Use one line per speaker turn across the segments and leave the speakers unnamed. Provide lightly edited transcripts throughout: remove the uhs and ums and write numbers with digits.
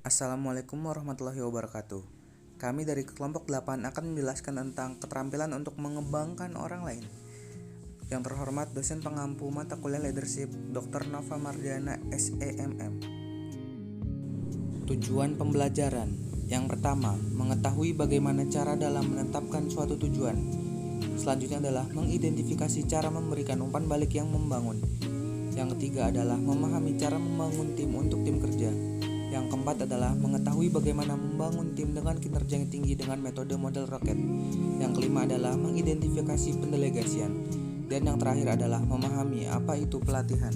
Assalamualaikum warahmatullahi wabarakatuh. Kami dari kelompok 8 akan menjelaskan tentang keterampilan untuk mengembangkan orang lain. Yang terhormat dosen pengampu mata kuliah leadership Dr. Nova Mardiana SEMM. Tujuan pembelajaran. Yang pertama, mengetahui bagaimana cara dalam menetapkan suatu tujuan. Selanjutnya adalah mengidentifikasi cara memberikan umpan balik yang membangun. Yang ketiga adalah memahami cara membangun tim untuk tim kerja. Yang keempat adalah mengetahui bagaimana membangun tim dengan kinerja yang tinggi dengan metode model roket. Yang kelima adalah mengidentifikasi pendelegasian. Dan yang terakhir adalah memahami apa itu pelatihan.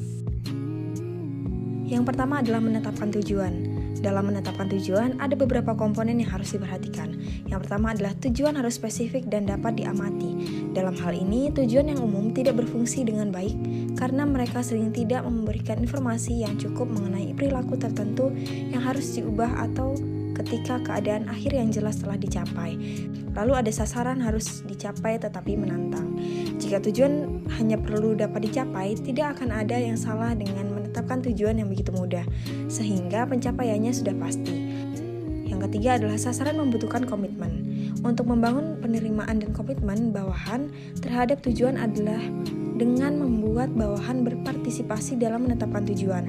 Yang pertama adalah menetapkan tujuan. Dalam menetapkan tujuan, ada beberapa komponen yang harus diperhatikan. Yang pertama adalah tujuan harus spesifik dan dapat diamati. Dalam hal ini, tujuan yang umum tidak berfungsi dengan baik karena mereka sering tidak memberikan informasi yang cukup mengenai perilaku tertentu yang harus diubah atau ketika keadaan akhir yang jelas telah dicapai. Lalu ada sasaran harus dicapai tetapi menantang. Jika tujuan hanya perlu dapat dicapai, tidak akan ada yang salah dengan menetapkan tujuan yang begitu mudah, sehingga pencapaiannya sudah pasti. Yang ketiga adalah sasaran membutuhkan komitmen. Untuk membangun penerimaan dan komitmen bawahan terhadap tujuan adalah dengan membuat bawahan berpartisipasi dalam menetapkan tujuan.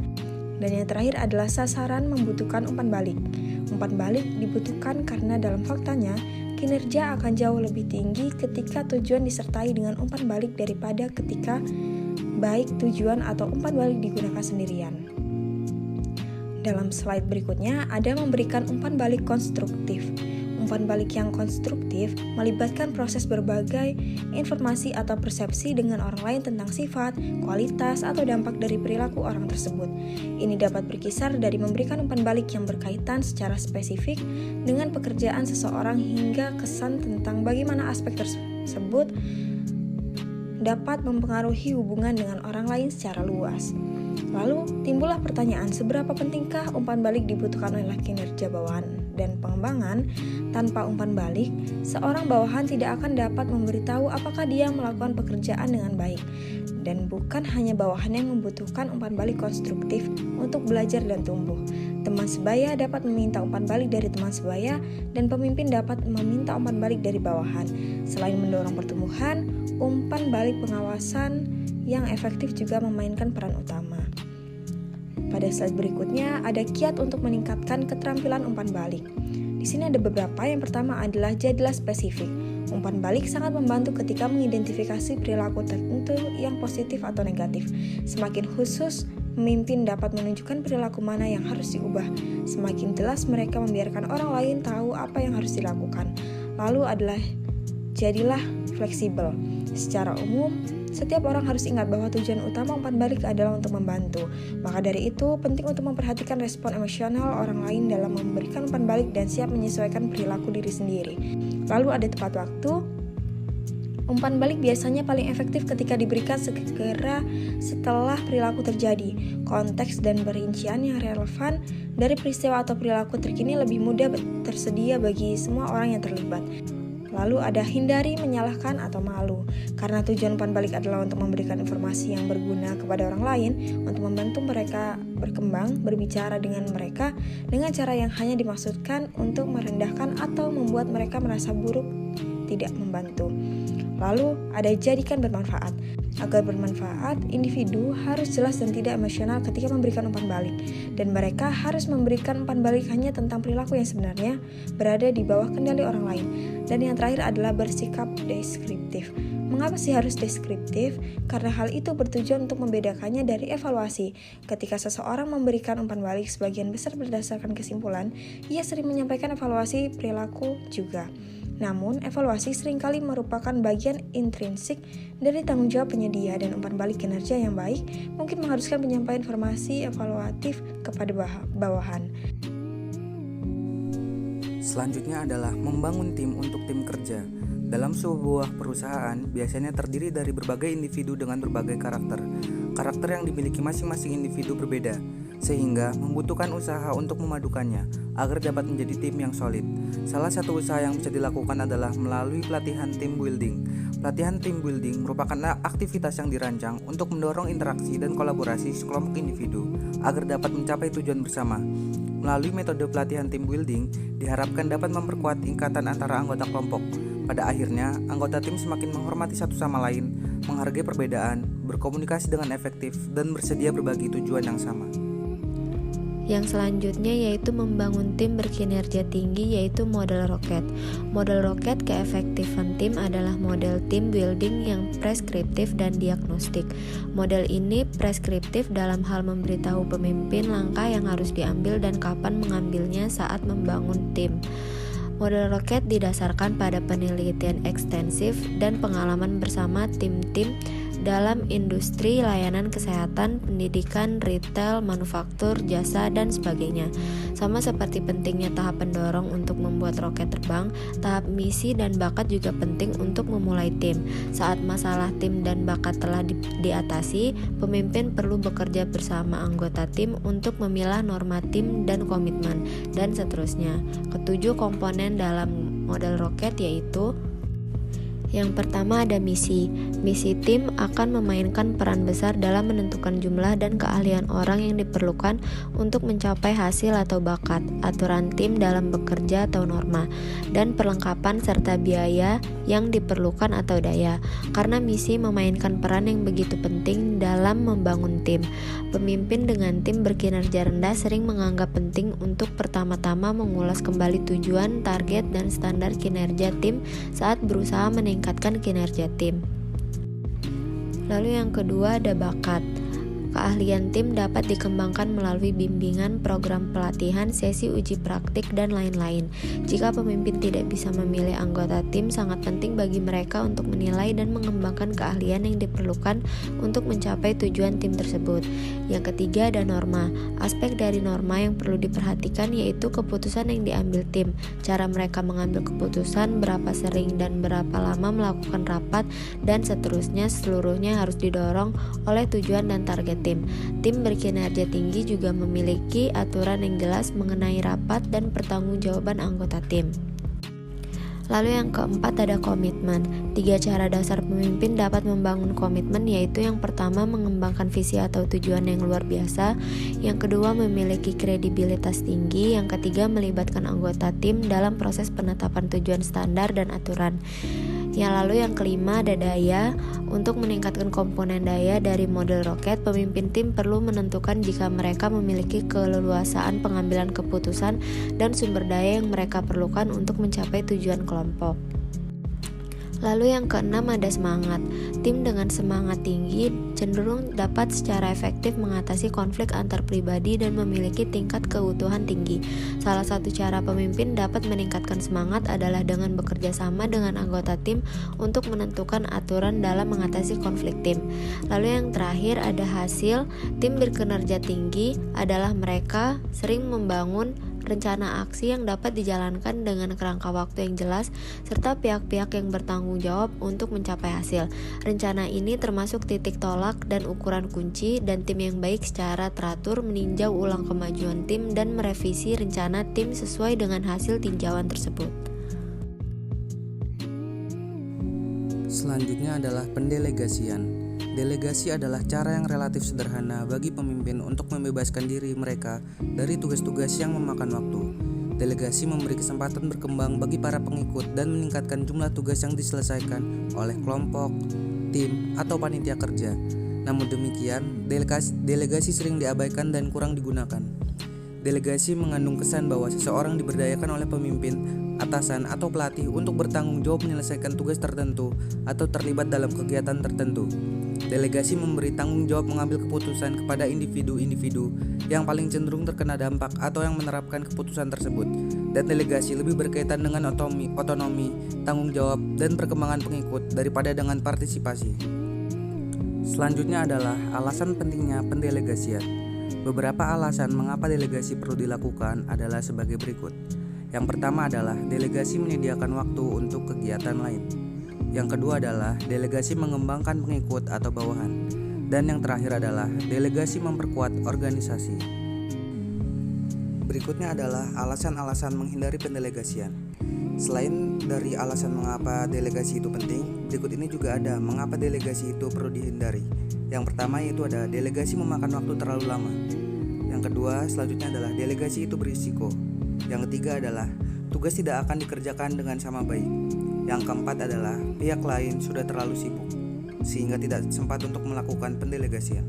Dan yang terakhir adalah sasaran membutuhkan umpan balik. Umpan balik dibutuhkan karena dalam faktanya, kinerja akan jauh lebih tinggi ketika tujuan disertai dengan umpan balik daripada ketika baik tujuan atau umpan balik digunakan sendirian. Dalam slide berikutnya ada memberikan umpan balik konstruktif. Umpan balik yang konstruktif melibatkan proses berbagai informasi atau persepsi dengan orang lain tentang sifat, kualitas, atau dampak dari perilaku orang tersebut. Ini dapat berkisar dari memberikan umpan balik yang berkaitan secara spesifik dengan pekerjaan seseorang hingga kesan tentang bagaimana aspek tersebut dapat mempengaruhi hubungan dengan orang lain secara luas. Lalu timbullah pertanyaan, seberapa pentingkah umpan balik dibutuhkan oleh kinerja bawahan dan pengembangan? Tanpa umpan balik, seorang bawahan tidak akan dapat memberitahu apakah dia melakukan pekerjaan dengan baik. Dan bukan hanya bawahan yang membutuhkan umpan balik konstruktif untuk belajar dan tumbuh. Teman sebaya dapat meminta umpan balik dari teman sebaya, dan pemimpin dapat meminta umpan balik dari bawahan. Selain mendorong pertumbuhan, umpan balik pengawasan yang efektif juga memainkan peran utama. Pada slide berikutnya ada kiat untuk meningkatkan keterampilan umpan balik. Di sini ada beberapa. Yang pertama adalah jadilah spesifik. Umpan balik sangat membantu ketika mengidentifikasi perilaku tertentu yang positif atau negatif. Semakin khusus, pemimpin dapat menunjukkan perilaku mana yang harus diubah. Semakin jelas mereka membiarkan orang lain tahu apa yang harus dilakukan. Lalu adalah jadilah fleksibel. Secara umum, setiap orang harus ingat bahwa tujuan utama umpan balik adalah untuk membantu. Maka dari itu, penting untuk memperhatikan respon emosional orang lain dalam memberikan umpan balik dan siap menyesuaikan perilaku diri sendiri. Lalu ada tepat waktu. Umpan balik biasanya paling efektif ketika diberikan segera setelah perilaku terjadi. Konteks dan perincian yang relevan dari peristiwa atau perilaku terkini lebih mudah tersedia bagi semua orang yang terlibat. Lalu ada hindari menyalahkan atau malu. Karena tujuan umpan balik adalah untuk memberikan informasi yang berguna kepada orang lain, untuk membantu mereka berkembang, berbicara dengan mereka dengan cara yang hanya dimaksudkan untuk merendahkan atau membuat mereka merasa buruk, tidak membantu. Lalu ada jadikan bermanfaat. Agar bermanfaat, individu harus jelas dan tidak emosional ketika memberikan umpan balik. Dan mereka harus memberikan umpan balik hanya tentang perilaku yang sebenarnya berada di bawah kendali orang lain. Dan yang terakhir adalah bersikap deskriptif. Mengapa sih harus deskriptif? Karena hal itu bertujuan untuk membedakannya dari evaluasi. Ketika seseorang memberikan umpan balik sebagian besar berdasarkan kesimpulan, ia sering menyampaikan evaluasi perilaku juga. Namun, evaluasi seringkali merupakan bagian intrinsik dari tanggung jawab penyedia, dan umpan balik kinerja yang baik mungkin mengharuskan penyampaian informasi evaluatif kepada bawahan.
Selanjutnya adalah membangun tim untuk tim kerja. Dalam sebuah perusahaan biasanya terdiri dari berbagai individu dengan berbagai karakter. Karakter yang dimiliki masing-masing individu berbeda, sehingga membutuhkan usaha untuk memadukannya agar dapat menjadi tim yang solid. Salah satu usaha yang bisa dilakukan adalah melalui pelatihan team building. Latihan team building merupakan aktivitas yang dirancang untuk mendorong interaksi dan kolaborasi sekelompok individu agar dapat mencapai tujuan bersama. Melalui metode pelatihan team building, diharapkan dapat memperkuat ikatan antara anggota kelompok. Pada akhirnya, anggota tim semakin menghormati satu sama lain, menghargai perbedaan, berkomunikasi dengan efektif, dan bersedia berbagi tujuan yang sama.
Yang selanjutnya yaitu membangun tim berkinerja tinggi, yaitu model roket. Model roket keefektifan tim adalah model tim building yang preskriptif dan diagnostik. Model ini preskriptif dalam hal memberitahu pemimpin langkah yang harus diambil dan kapan mengambilnya saat membangun tim. Model roket didasarkan pada penelitian ekstensif dan pengalaman bersama tim-tim dalam industri layanan kesehatan, pendidikan, retail, manufaktur, jasa, dan sebagainya. Sama seperti pentingnya tahap pendorong untuk membuat roket terbang, tahap misi dan bakat juga penting untuk memulai tim. Saat masalah tim dan bakat telah diatasi, pemimpin perlu bekerja bersama anggota tim untuk memilah norma tim dan komitmen, dan seterusnya. Ketujuh komponen dalam model roket yaitu: yang pertama ada misi. Misi tim akan memainkan peran besar dalam menentukan jumlah dan keahlian orang yang diperlukan untuk mencapai hasil atau bakat, aturan tim dalam bekerja atau norma, dan perlengkapan serta biaya yang diperlukan atau daya. Karena misi memainkan peran yang begitu penting dalam membangun tim, pemimpin dengan tim berkinerja rendah sering menganggap penting untuk pertama-tama mengulas kembali tujuan, target, dan standar kinerja tim saat berusaha meningkatkan kinerja tim. Lalu yang kedua ada bakat. Keahlian tim dapat dikembangkan melalui bimbingan, program pelatihan, sesi uji praktik, dan lain-lain. Jika pemimpin tidak bisa memilih anggota tim, sangat penting bagi mereka untuk menilai dan mengembangkan keahlian yang diperlukan untuk mencapai tujuan tim tersebut. Yang ketiga ada norma. Aspek dari norma yang perlu diperhatikan yaitu keputusan yang diambil tim, cara mereka mengambil keputusan, berapa sering dan berapa lama melakukan rapat, dan seterusnya. Seluruhnya harus didorong oleh tujuan dan target tim. Tim berkinerja tinggi juga memiliki aturan yang jelas mengenai rapat dan pertanggungjawaban anggota tim. Lalu yang keempat ada komitmen. 3 cara dasar pemimpin dapat membangun komitmen, yaitu yang pertama mengembangkan visi atau tujuan yang luar biasa, yang kedua memiliki kredibilitas tinggi, yang ketiga melibatkan anggota tim dalam proses penetapan tujuan standar dan aturan. Lalu yang kelima ada daya. Untuk meningkatkan komponen daya dari model roket, pemimpin tim perlu menentukan jika mereka memiliki keleluasaan pengambilan keputusan dan sumber daya yang mereka perlukan untuk mencapai tujuan kelompok. Lalu yang keenam ada semangat. Tim dengan semangat tinggi cenderung dapat secara efektif mengatasi konflik antar pribadi dan memiliki tingkat keutuhan tinggi. Salah satu cara pemimpin dapat meningkatkan semangat adalah dengan bekerja sama dengan anggota tim untuk menentukan aturan dalam mengatasi konflik tim. Lalu yang terakhir ada hasil. Tim berkinerja tinggi adalah mereka sering membangun rencana aksi yang dapat dijalankan dengan kerangka waktu yang jelas serta pihak-pihak yang bertanggung jawab untuk mencapai hasil. Rencana ini termasuk titik tolak dan ukuran kunci, dan tim yang baik secara teratur meninjau ulang kemajuan tim dan merevisi rencana tim sesuai dengan hasil tinjauan tersebut.
Selanjutnya adalah pendelegasian. Delegasi adalah cara yang relatif sederhana bagi pemimpin untuk membebaskan diri mereka dari tugas-tugas yang memakan waktu. Delegasi memberi kesempatan berkembang bagi para pengikut dan meningkatkan jumlah tugas yang diselesaikan oleh kelompok, tim, atau panitia kerja. Namun demikian, delegasi sering diabaikan dan kurang digunakan. Delegasi mengandung kesan bahwa seseorang diberdayakan oleh pemimpin, atasan, atau pelatih untuk bertanggung jawab menyelesaikan tugas tertentu atau terlibat dalam kegiatan tertentu. Delegasi memberi tanggung jawab mengambil keputusan kepada individu-individu yang paling cenderung terkena dampak atau yang menerapkan keputusan tersebut. Dan delegasi lebih berkaitan dengan otonomi, tanggung jawab, dan perkembangan pengikut daripada dengan partisipasi. Selanjutnya adalah alasan pentingnya pendelegasian. Beberapa alasan mengapa delegasi perlu dilakukan adalah sebagai berikut. Yang pertama adalah delegasi menyediakan waktu untuk kegiatan lain. Yang kedua adalah delegasi mengembangkan pengikut atau bawahan. Dan yang terakhir adalah delegasi memperkuat organisasi. Berikutnya adalah alasan-alasan menghindari pendelegasian. Selain dari alasan mengapa delegasi itu penting, berikut ini juga ada mengapa delegasi itu perlu dihindari. Yang pertama yaitu ada delegasi memakan waktu terlalu lama. Yang kedua, selanjutnya adalah delegasi itu berisiko. Yang ketiga adalah tugas tidak akan dikerjakan dengan sama baik. Yang keempat adalah pihak lain sudah terlalu sibuk, sehingga tidak sempat untuk melakukan pendelegasian.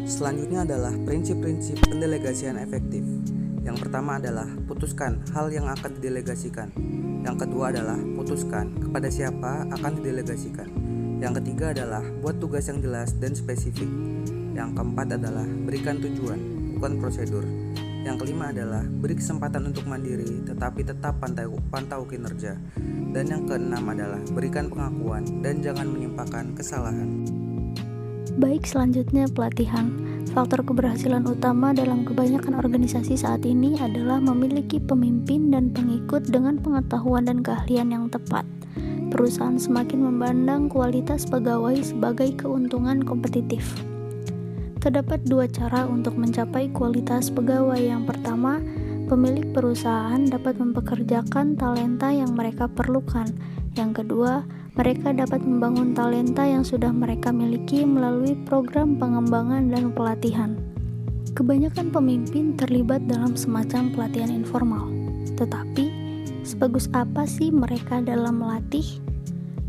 Selanjutnya adalah prinsip-prinsip pendelegasian efektif. Yang pertama adalah putuskan hal yang akan didelegasikan. Yang kedua adalah putuskan kepada siapa akan didelegasikan. Yang ketiga adalah buat tugas yang jelas dan spesifik. Yang keempat adalah berikan tujuan, bukan prosedur. Yang kelima adalah beri kesempatan untuk mandiri tetapi tetap pantau kinerja. Dan yang keenam adalah berikan pengakuan dan jangan menyimpangkan kesalahan.
Baik, selanjutnya pelatihan. Faktor keberhasilan utama dalam kebanyakan organisasi saat ini adalah memiliki pemimpin dan pengikut dengan pengetahuan dan keahlian yang tepat. Perusahaan semakin memandang kualitas pegawai sebagai keuntungan kompetitif. Terdapat dua cara untuk mencapai kualitas pegawai. Yang pertama, pemilik perusahaan dapat mempekerjakan talenta yang mereka perlukan. Yang kedua, mereka dapat membangun talenta yang sudah mereka miliki melalui program pengembangan dan pelatihan. Kebanyakan pemimpin terlibat dalam semacam pelatihan informal. Tetapi, sebagus apa sih mereka dalam melatih?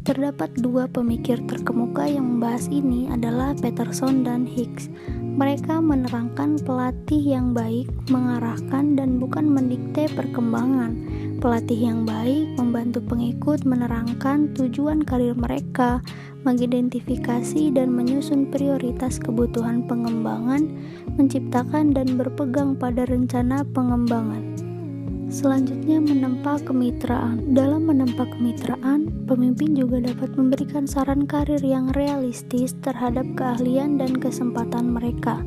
Terdapat dua pemikir terkemuka yang membahas ini adalah Peterson dan Hicks. Mereka menerangkan pelatih yang baik mengarahkan dan bukan mendikte perkembangan. Pelatih yang baik membantu pengikut menerangkan tujuan karir mereka, mengidentifikasi dan menyusun prioritas kebutuhan pengembangan, menciptakan dan berpegang pada rencana pengembangan. Selanjutnya, menempa kemitraan. Dalam menempa kemitraan, pemimpin juga dapat memberikan saran karir yang realistis terhadap keahlian dan kesempatan mereka.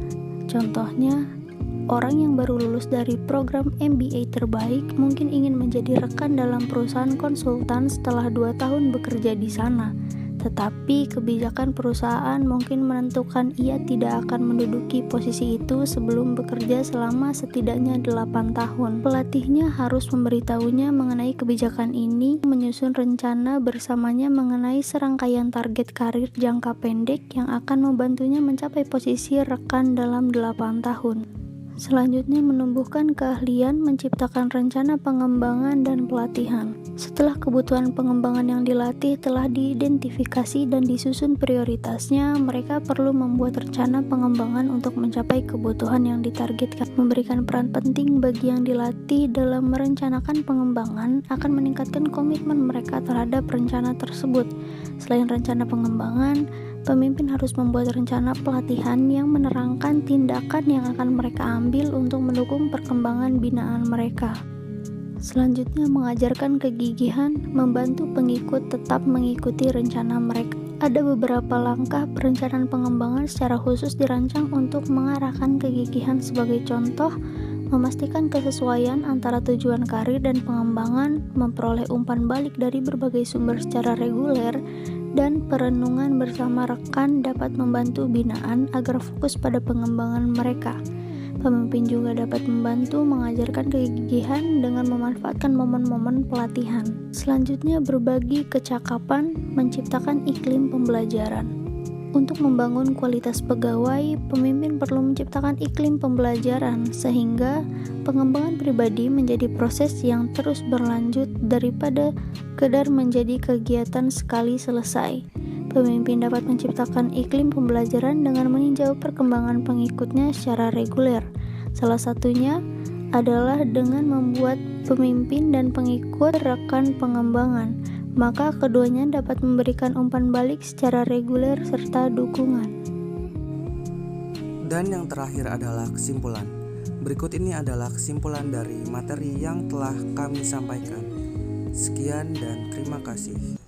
Contohnya, orang yang baru lulus dari program MBA terbaik mungkin ingin menjadi rekan dalam perusahaan konsultan setelah 2 tahun bekerja di sana. Tetapi kebijakan perusahaan mungkin menentukan ia tidak akan menduduki posisi itu sebelum bekerja selama setidaknya 8 tahun. Pelatihnya harus memberitahunya mengenai kebijakan ini, menyusun rencana bersamanya mengenai serangkaian target karir jangka pendek yang akan membantunya mencapai posisi rekan dalam 8 tahun. Selanjutnya, menumbuhkan keahlian, menciptakan rencana pengembangan dan pelatihan. Setelah kebutuhan pengembangan yang dilatih telah diidentifikasi dan disusun prioritasnya, mereka perlu membuat rencana pengembangan untuk mencapai kebutuhan yang ditargetkan. Memberikan peran penting bagi yang dilatih dalam merencanakan pengembangan akan meningkatkan komitmen mereka terhadap rencana tersebut. Selain rencana pengembangan, pemimpin harus membuat rencana pelatihan yang menerangkan tindakan yang akan mereka ambil untuk mendukung perkembangan binaan mereka. Selanjutnya, mengajarkan kegigihan, membantu pengikut tetap mengikuti rencana mereka. Ada beberapa langkah perencanaan pengembangan secara khusus dirancang untuk mengarahkan kegigihan. Sebagai contoh, memastikan kesesuaian antara tujuan karir dan pengembangan, memperoleh umpan balik dari berbagai sumber secara reguler, dan perenungan bersama rekan dapat membantu binaan agar fokus pada pengembangan mereka. Pemimpin juga dapat membantu mengajarkan kegigihan dengan memanfaatkan momen-momen pelatihan. Selanjutnya, berbagi kecakapan, menciptakan iklim pembelajaran. Untuk membangun kualitas pegawai, pemimpin perlu menciptakan iklim pembelajaran sehingga pengembangan pribadi menjadi proses yang terus berlanjut daripada sekedar menjadi kegiatan sekali selesai. Pemimpin dapat menciptakan iklim pembelajaran dengan meninjau perkembangan pengikutnya secara reguler. Salah satunya adalah dengan membuat pemimpin dan pengikut rekan pengembangan. Maka keduanya dapat memberikan umpan balik secara reguler serta dukungan.
Dan yang terakhir adalah kesimpulan. Berikut ini adalah kesimpulan dari materi yang telah kami sampaikan. Sekian dan terima kasih.